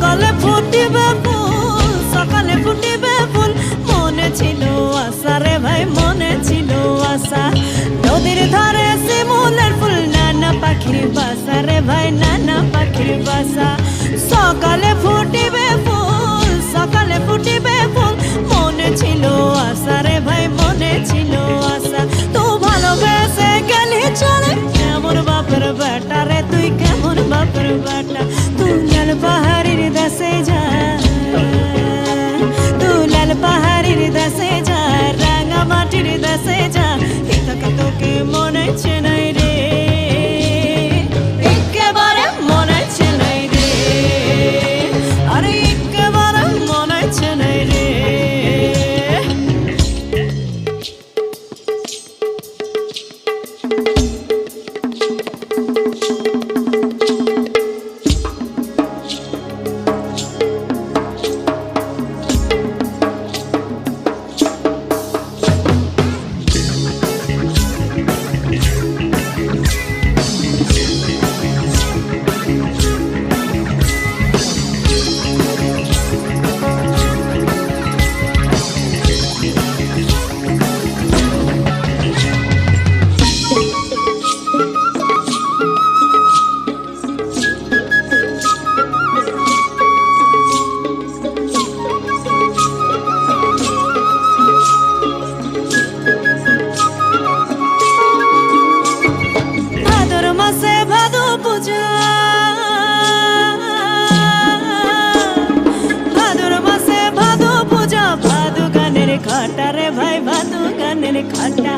সকালে ফুটিবে ফুল, সকালে ফুটিবে ফুল, মনে ছিল আশা রে ভাই, মনে ছিল আশা। নদীর ধারে শিমুলের ফুল, নানা পাখির বাসা রে ভাই, নানা পাখির বাসা। সকালে ফুটিবে ফুল, সকালে ফুটিবে ফুল, মনে ছিল আশা রে ভাই, মনে ছিল আশা। তো ভালোবেসে গেলি চলে, কেমন বাপের বেটা রে তুই, কেমন বাপের বেটা। তুই লাল পাহাড়ির দেশে যা, তুই লাল পাহাড়ির দেশে যা, রাঙা মাটির দেশে যা, এটাকে তোকে মনে হচ্ছে নাই রে, একেবারে মনে হচ্ছে নাই রে, আরে একেবারে মনে হচ্ছে নাই রে। ভাদু গানের খাটা রে ভাই, ভাদু গানের খাটা।